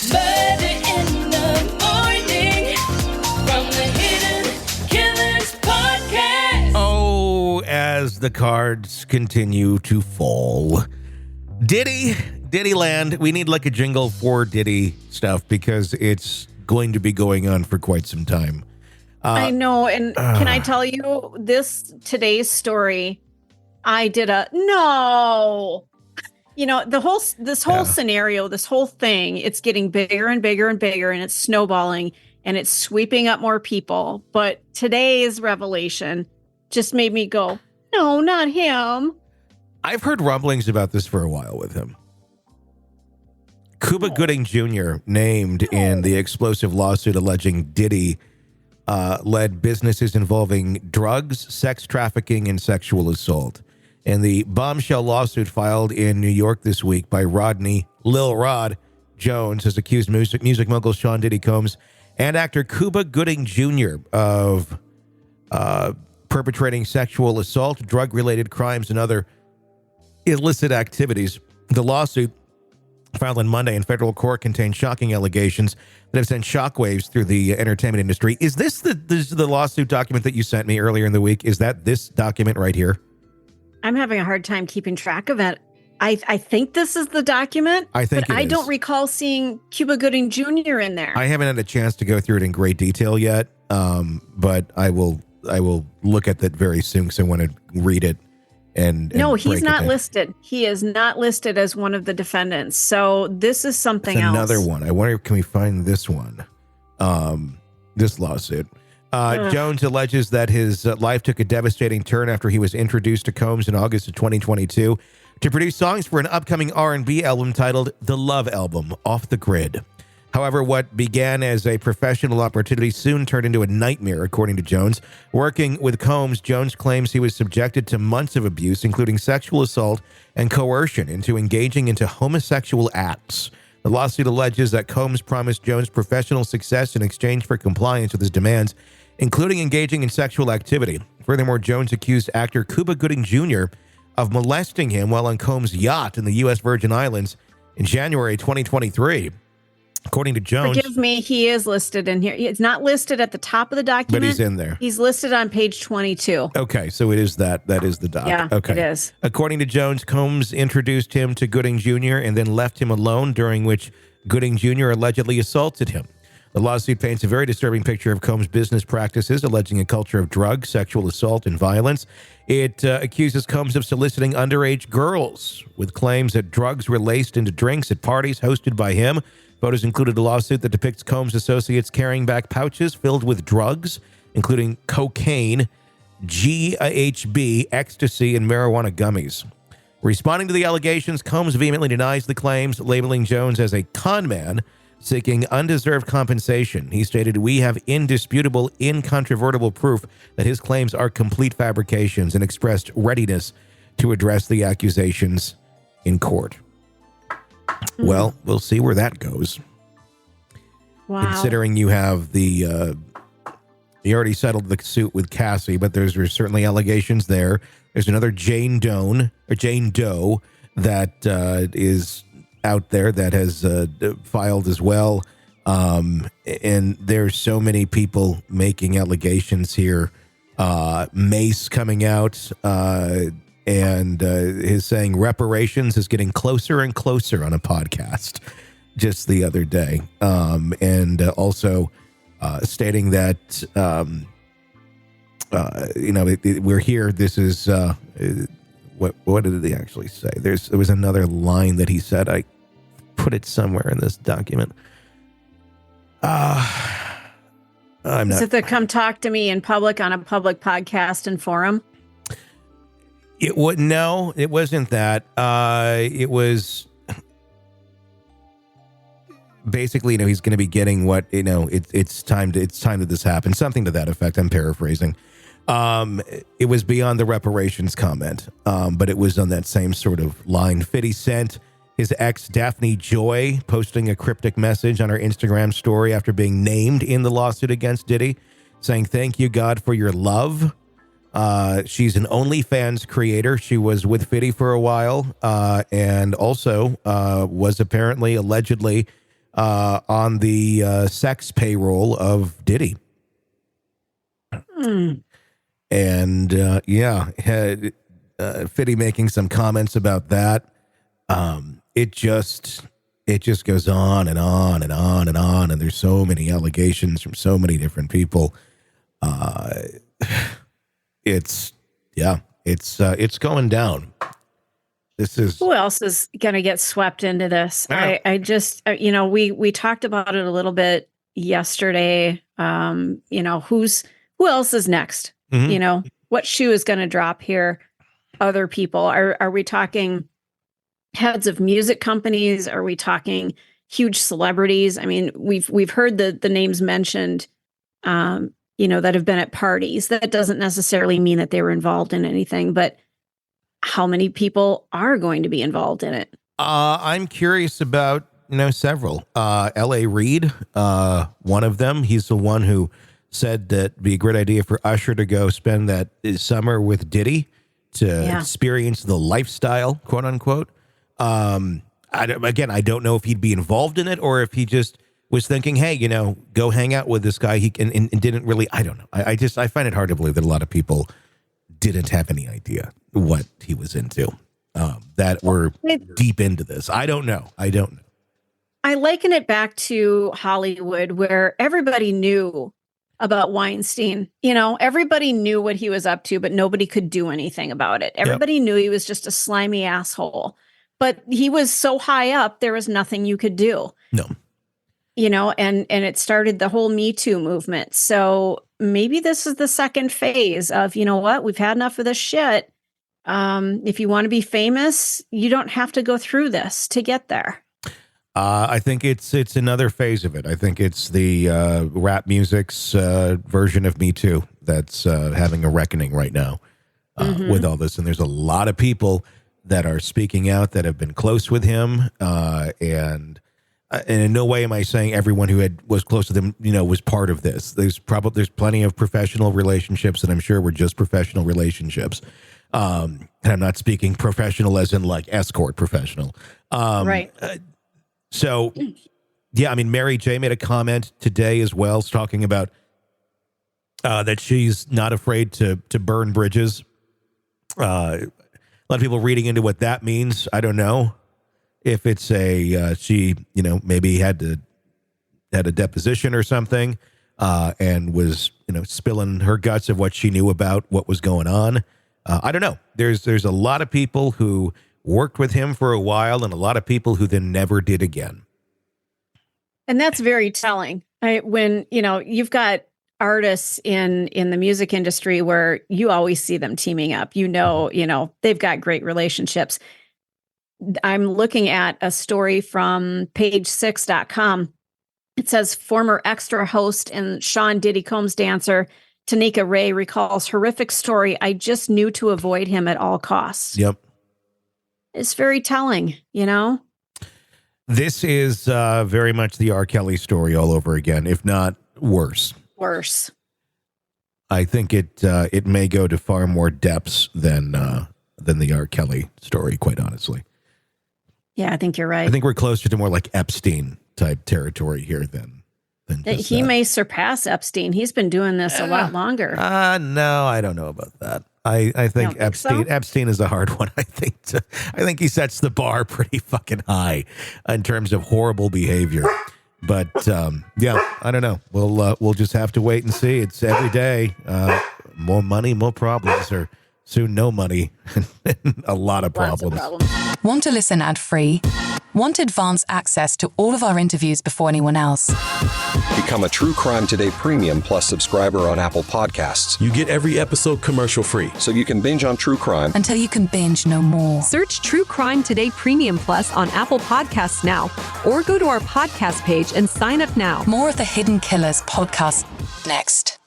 Murder in the morning from the Hidden Killers podcast. Oh, as the cards continue to fall. Diddyland, we need like a jingle for Diddy stuff because it's going to be going on for quite some time. I know, and can I tell you today's story? I did no. You know, this whole scenario, this whole thing, it's getting bigger and bigger and bigger, and it's snowballing and it's sweeping up more people. But today's revelation just made me go, no, not him. I've heard rumblings about this for a while with him. Cuba Gooding Jr. named in the explosive lawsuit alleging Diddy led businesses involving drugs, sex trafficking, and sexual assault. And the bombshell lawsuit filed in New York this week by Rodney, Lil Rod Jones has accused music mogul Sean Diddy Combs and actor Cuba Gooding Jr. of perpetrating sexual assault, drug-related crimes, and other illicit activities. The lawsuit, filed on Monday in federal court, contains shocking allegations that have sent shockwaves through the entertainment industry. Is this the lawsuit document that you sent me earlier in the week? Is that this document right here? I'm having a hard time keeping track of it. I think this is the document. I think but I don't recall seeing Cuba Gooding Jr. in there. I haven't had a chance to go through it in great detail yet, but I will look at that very soon because I want to read it. And no, he's not listed. He is not listed as one of the defendants. So this is something else. Another one. I wonder, can we find this one? This lawsuit. Jones alleges that his life took a devastating turn after he was introduced to Combs in August of 2022 to produce songs for an upcoming R&B album titled The Love Album, Off the Grid. However, what began as a professional opportunity soon turned into a nightmare, according to Jones. Working with Combs, Jones claims he was subjected to months of abuse, including sexual assault and coercion into engaging into homosexual acts. The lawsuit alleges that Combs promised Jones professional success in exchange for compliance with his demands, including engaging in sexual activity. Furthermore, Jones accused actor Cuba Gooding Jr. of molesting him while on Combs' yacht in the U.S. Virgin Islands in January 2023. According to Jones... Forgive me, he is listed in here. It's not listed at the top of the document. But he's in there. He's listed on page 22. Okay, so it is that. That is the doc. Yeah, okay. it is. According to Jones, Combs introduced him to Gooding Jr. and then left him alone, during which Gooding Jr. allegedly assaulted him. The lawsuit paints a very disturbing picture of Combs' business practices, alleging a culture of drugs, sexual assault, and violence. It accuses Combs of soliciting underage girls, with claims that drugs were laced into drinks at parties hosted by him. Photos included a lawsuit that depicts Combs' associates carrying back pouches filled with drugs, including cocaine, GHB, ecstasy, and marijuana gummies. Responding to the allegations, Combs vehemently denies the claims, labeling Jones as a con man seeking undeserved compensation. He stated, "We have indisputable, incontrovertible proof that his claims are complete fabrications," and expressed readiness to address the accusations in court. Well, we'll see where that goes. Wow. Considering you have you already settled the suit with Cassie, but there's certainly allegations there. There's another Jane Doe that is out there that has filed as well. And there's so many people making allegations here. Mace coming out and his saying reparations is getting closer and closer on a podcast just the other day. And also stating that, we're here. This is, what did he actually say? There was another line that he said. I put it somewhere in this document. I'm not. Is it the come talk to me in public on a public podcast and forum? No, it wasn't that. It was basically, he's going to be getting what, it's time that this happens. Something to that effect. I'm paraphrasing. It was beyond the reparations comment, but it was on that same sort of line. 50 Cent, his ex Daphne Joy, posting a cryptic message on her Instagram story after being named in the lawsuit against Diddy, saying, "Thank you, God, for your love." She's an OnlyFans creator. She was with 50 for a while, and also was apparently, allegedly, on the sex payroll of Diddy. And had Fiddy making some comments about that. It just goes on and on and on and on, and there's so many allegations from so many different people. It's going down. Who else is going to get swept into this? I just, we talked about it a little bit yesterday. Who else is next? Mm-hmm. What shoe is going to drop here? Other people. Are we talking heads of music companies? Are we talking huge celebrities? I mean, we've heard the names mentioned, that have been at parties. That doesn't necessarily mean that they were involved in anything, but how many people are going to be involved in it? I'm curious about, several. L.A. Reid, one of them. He's the one who said that it'd be a great idea for Usher to go spend that summer with Diddy to experience the lifestyle, quote unquote. I don't know if he'd be involved in it or if he just was thinking, hey, go hang out with this guy. He and didn't really. I don't know. I find it hard to believe that a lot of people didn't have any idea what he was into, that were deep into this. I don't know. I liken it back to Hollywood, where everybody knew about Weinstein. Everybody knew what he was up to, but nobody could do anything about it. Everybody knew he was just a slimy asshole, but he was so high up, there was nothing you could do. No. And it started the whole Me Too movement. So maybe this is the second phase of, we've had enough of this shit. If you want to be famous, you don't have to go through this to get there. I think it's another phase of it. I think it's the rap music's version of Me Too that's having a reckoning right now with all this. And there's a lot of people that are speaking out that have been close with him. And in no way am I saying everyone who was close to them, was part of this. There's plenty of professional relationships that I'm sure were just professional relationships. And I'm not speaking professional as in like escort professional. Right. So, yeah, I mean, Mary J made a comment today as well, talking about that she's not afraid to burn bridges. A lot of people reading into what that means. I don't know if it's she, maybe had a deposition or something, and was, spilling her guts of what she knew about what was going on. I don't know. There's a lot of people who worked with him for a while and a lot of people who then never did again. And that's very telling. When, you've got artists in the music industry where you always see them teaming up, they've got great relationships. I'm looking at a story from page6.com. It says former Extra host and Sean Diddy Combs dancer Tanika Ray recalls horrific story. I just knew to avoid him at all costs. Yep. It's very telling, This is very much the R. Kelly story all over again, if not worse. Worse. I think it may go to far more depths than the R. Kelly story, quite honestly. Yeah, I think you're right. I think we're closer to more like Epstein type territory here than he may surpass Epstein. He's been doing this a lot longer. No, I don't know about that. I think Epstein is a hard one. I think he sets the bar pretty fucking high in terms of horrible behavior. But I don't know. We'll just have to wait and see. It's every day. More money, more problems, or soon no money, a lot of problems. Want to listen ad-free? Want advanced access to all of our interviews before anyone else? Become a True Crime Today Premium Plus subscriber on Apple Podcasts. You get every episode commercial-free. So you can binge on true crime until you can binge no more. Search True Crime Today Premium Plus on Apple Podcasts now, or go to our podcast page and sign up now. More of the Hidden Killers podcast next.